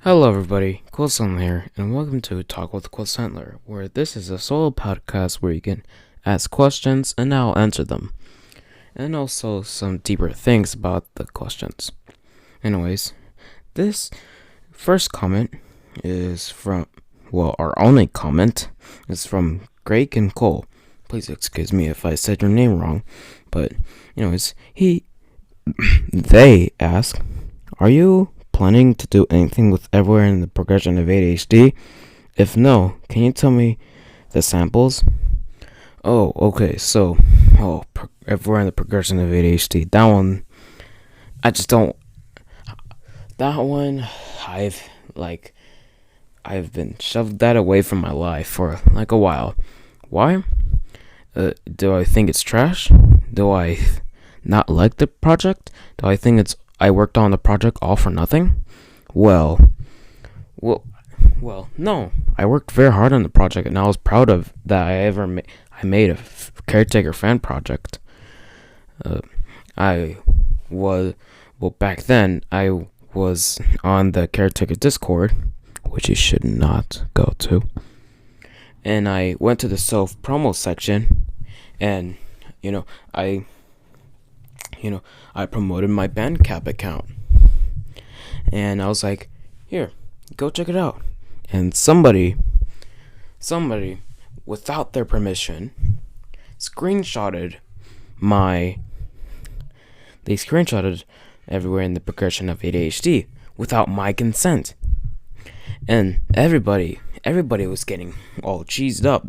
Hello everybody, Quill Sentler here, and welcome to Talk with Quill Sentler, where this is a solo podcast where you can ask questions and I'll answer them, and also some deeper things about the questions. Anyways, this first comment is from, our only comment is from Greg and Cole. Please excuse me if I said your name wrong, but anyways, they ask, are you planning to do anything with everywhere in the progression of ADHD? If no, can you tell me the samples? Oh, okay, so, everywhere in the progression of ADHD, that one, I just don't, that one, I've been shoved that away from my life for like a while. Why? Do I think it's trash? Do I not like the project? Do I think I worked on the project all for nothing? Well, no. I worked very hard on the project, and I was proud of that. I made a caretaker fan project. Back then I was on the caretaker Discord, which you should not go to, and I went to the self promo section, and I promoted my Bandcamp account. And I was like, here, go check it out. And somebody, without their permission, screenshotted everywhere in the progression of ADHD without my consent. And everybody was getting all cheesed up.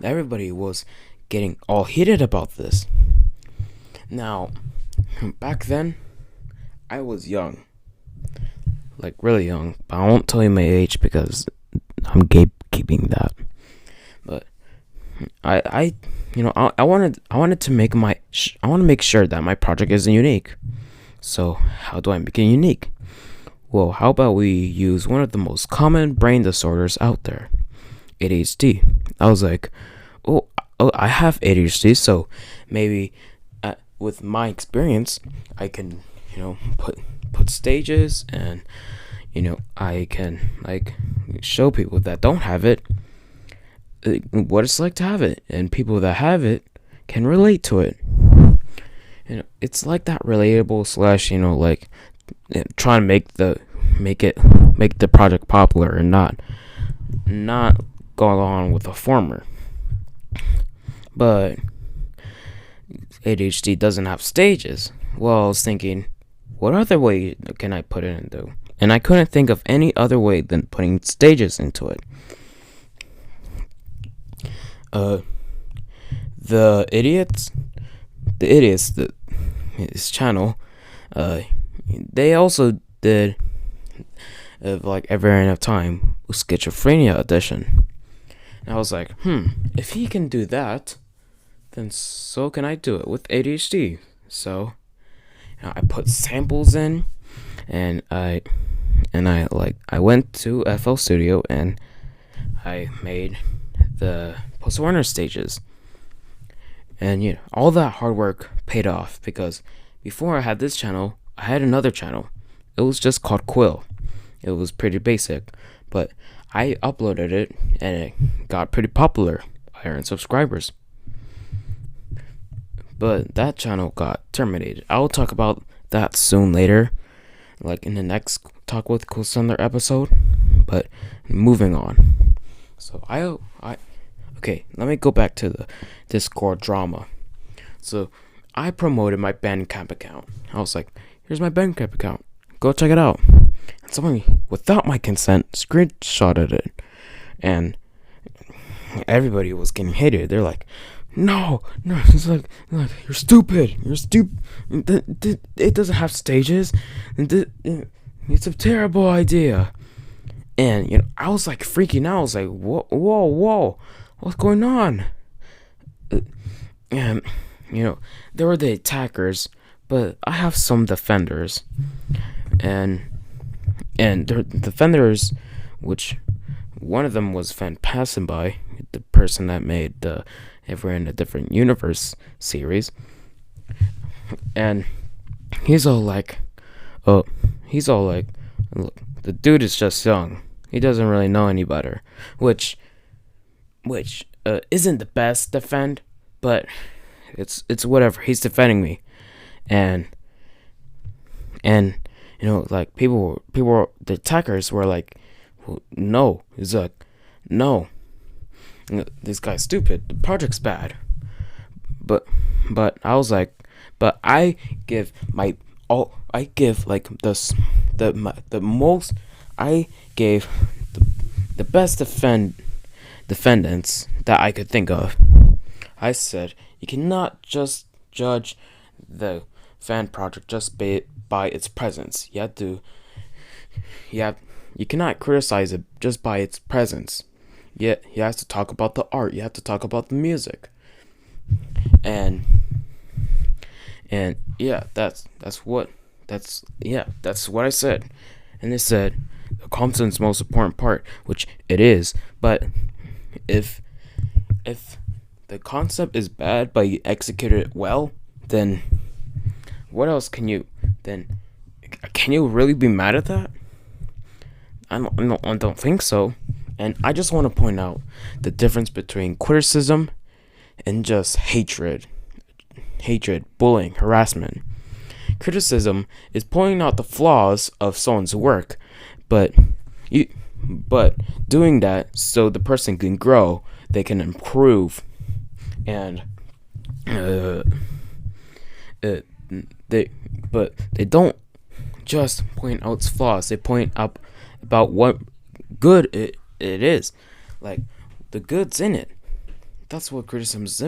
Everybody was getting all heated about this. Now, back then, I was young. Like, really young. But I won't tell you my age because I'm gatekeeping that. But I wanted to make I want to make sure that my project is unique. So, how do I make it unique? Well, how about we use one of the most common brain disorders out there, ADHD. I was like, oh, I have ADHD, so maybe with my experience, I can, put stages, and, I can, show people that don't have it what it's like to have it, and people that have it can relate to it. It's like that relatable / trying to make the project popular and not go along with the former. But ADHD doesn't have stages. Well, I was thinking, what other way can I put it into? And I couldn't think of any other way than putting stages into it. The idiots, his channel, they also did Every Enough Time Schizophrenia Edition. And I was like, if he can do that, then so can I do it with ADHD. So, I put samples in, and I went to FL Studio and I made the post-awareness stages. And all that hard work paid off, because before I had this channel, I had another channel. It was just called Quill. It was pretty basic, but I uploaded it and it got pretty popular. I earned subscribers. But that channel got terminated. I will talk about that soon later, in the next Talk with Quill Sentler episode. But moving on. So okay, let me go back to the Discord drama. So I promoted my Bandcamp account. I was like, here's my Bandcamp account. Go check it out. And somebody, without my consent, screenshotted it. And everybody was getting hated. They're like, no, it's like you're stupid. It doesn't have stages. It's a terrible idea. And I was like freaking out. I was like, whoa, what's going on? And there were the attackers, but I have some defenders. And the defenders, which one of them was Fan Passing By, the person that made the Ever in a Different Universe series. And he's all like, look, the dude is just young. He doesn't really know any better, which isn't the best defend, but it's whatever. He's defending me, and like the attackers were like, well, no. He's like, no, this guy's stupid. The project's bad. But I was like, but I give my all. I give like the most. I gave the best defendants that I could think of. I said you cannot just judge the fan project just by its presence. You cannot criticize it just by its presence. Yet you have to talk about the art. You have to talk about the music. And yeah, that's what I said. And they said the content's the most important part, which it is. But if the concept is bad but you execute it well, then what else can you really be mad at that? I don't think so. And I just want to point out the difference between criticism and just hatred, bullying, harassment. Criticism is pointing out the flaws of someone's work, but doing that so the person can grow, they can improve, and they don't just point out its flaws. They point up about what good it is, like the goods in it. That's what criticism is.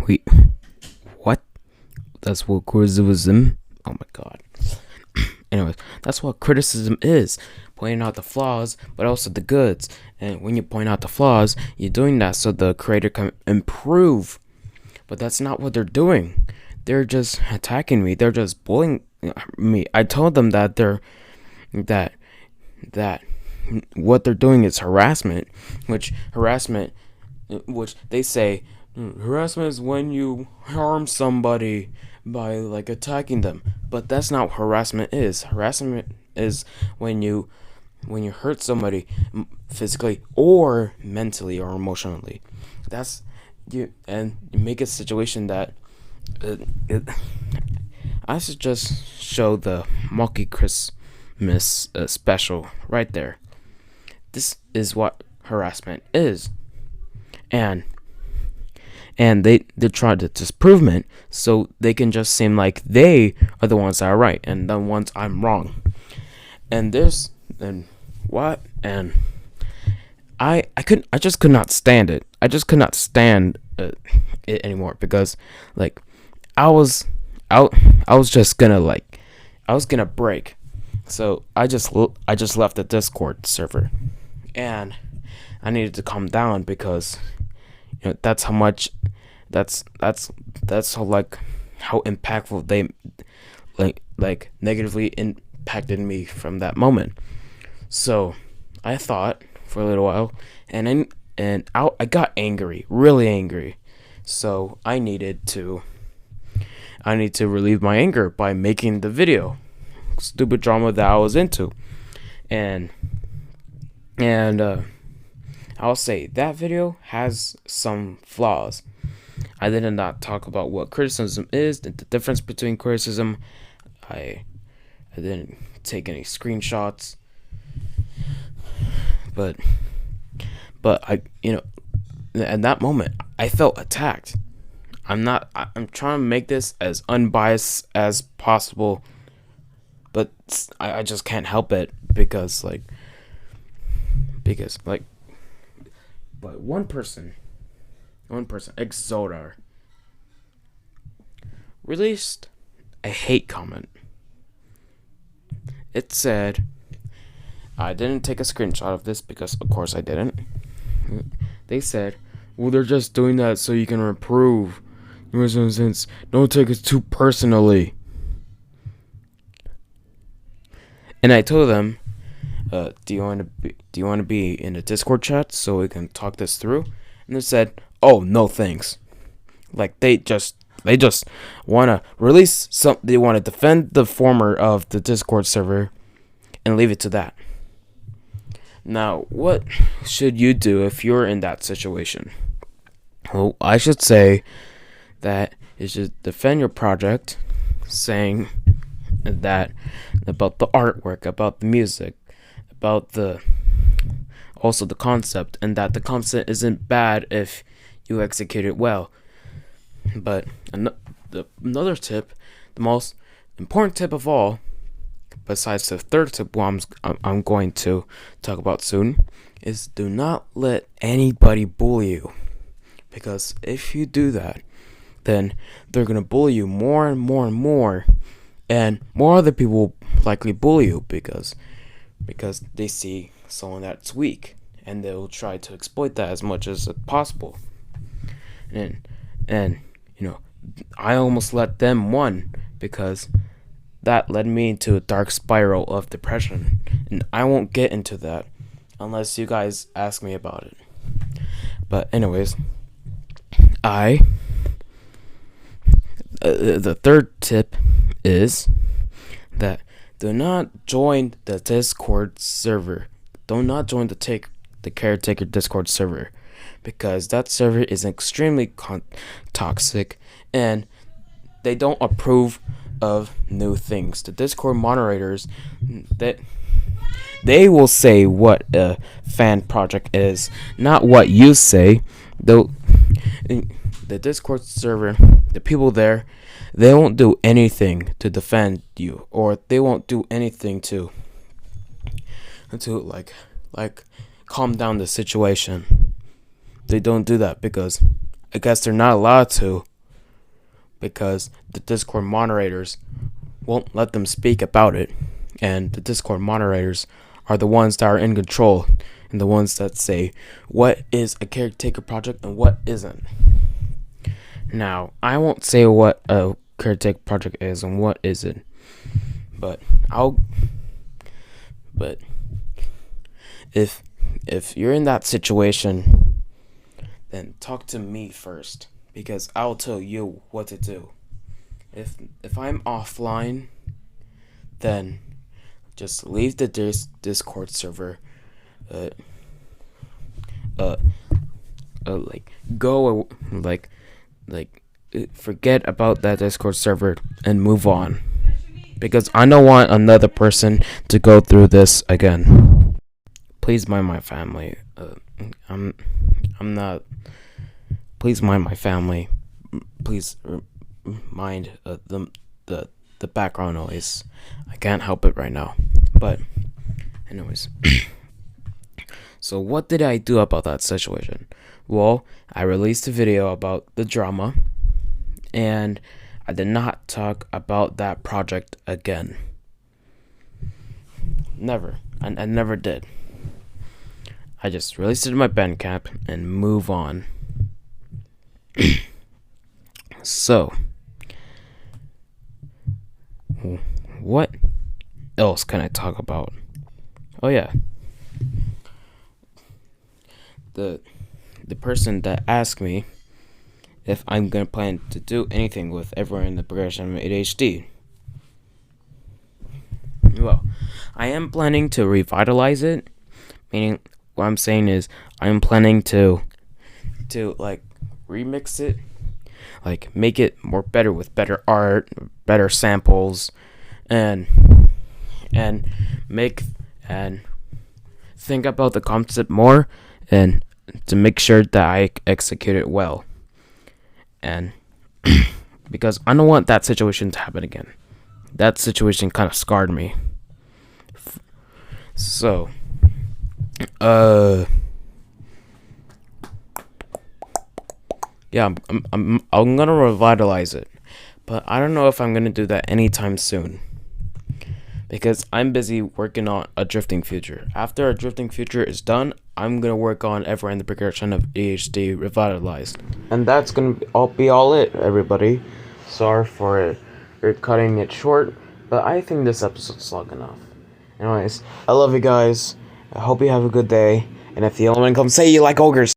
Wait, what? That's what criticism. Oh my god. Anyways, that's what criticism is. Pointing out the flaws, but also the goods. And when you point out the flaws, you're doing that so the creator can improve. But that's not what they're doing. They're just attacking me. They're just bullying me. I told them that that what they're doing is harassment, which they say harassment is when you harm somebody by like attacking them, but that's not what harassment is. Harassment is when you hurt somebody physically or mentally or emotionally. That's you, and you make a situation that I should just show the Monkey Christmas special right there. This is what harassment is. And they try to disprove it so they can just seem like they are the ones that are right and the ones I'm wrong. And I just could not stand it. I just could not stand it anymore because like I was just gonna break. So I just left the Discord server, and I needed to calm down because that's how much that's how how impactful they like negatively impacted me from that moment. So I thought for a little while, and I got angry, really angry. So I need to relieve my anger by making the video. Stupid drama that I was into. And I'll say that video has some flaws. I did not talk about what criticism is, the difference between criticism. I didn't take any screenshots. But I, at that moment, I felt attacked. I'm trying to make this as unbiased as possible, but I just can't help it because but one person, Exodar, released a hate comment. It said, I didn't take a screenshot of this because of course I didn't. They said, well, they're just doing that so you can improve. Since don't take it too personally. And I told them, do you want to be in the Discord chat so we can talk this through? And they said, oh, no thanks. Like they just want to release some. They want to defend the former of the Discord server, and leave it to that. Now, what should you do if you're in that situation? Well, I should say that you should defend your project, saying that about the artwork, about the music, about the concept, and that the concept isn't bad if you execute it well. But another tip, the most important tip of all, besides the third tip, I'm going to talk about soon, is do not let anybody bully you. Because if you do that, then they're gonna bully you more and more and more, and more other people will likely bully you because they see someone that's weak, and they'll try to exploit that as much as possible. And I almost let them win because that led me into a dark spiral of depression, and I won't get into that unless you guys ask me about it. But anyways, the third tip is that do not join the Discord server. Do not join the caretaker Discord server, because that server is extremely toxic, and they don't approve of new things. The Discord moderators, they will say what a fan project is, not what you say. Though the Discord server, the people there, they won't do anything to defend you, or they won't do anything to like calm down the situation. They don't do that because I guess they're not allowed to, because the Discord moderators won't let them speak about it, and the Discord moderators are the ones that are in control and the ones that say what is a caretaker project and what isn't. Now, I won't say what a caretaker project is and what isn't, but if you're in that situation, then talk to me first, because I'll tell you what to do. If I'm offline, then just leave the Discord server. Forget about that Discord server and move on, because I don't want another person to go through this again. Please mind my family. I'm not. Please mind my family. Please mind the background noise. I can't help it right now. But anyways, so what did I do about that situation? Well, I released a video about the drama, and I did not talk about that project again. Never. I never did. I just released it in my Bandcamp and move on. So, what else can I talk about? Oh yeah, the person that asked me if I'm gonna plan to do anything with everyone in the progression of ADHD. Well, I am planning to revitalize it, meaning what I'm saying is I'm planning to like remix it, like make it more better with better art, better samples, and make and think about the concept more, and to make sure that I execute it well. And because I don't want that situation to happen again. That situation kind of scarred me. So, yeah, I'm gonna revitalize it, but I don't know if I'm gonna do that anytime soon, because I'm busy working on a drifting future. After a drifting future is done, I'm gonna work on Ever in the Progression of ADHD Revitalized, and that's gonna be all it, everybody. Sorry for cutting it short, but I think this episode's long enough. Anyways, I love you guys. I hope you have a good day, and if the element comes, say you like ogres.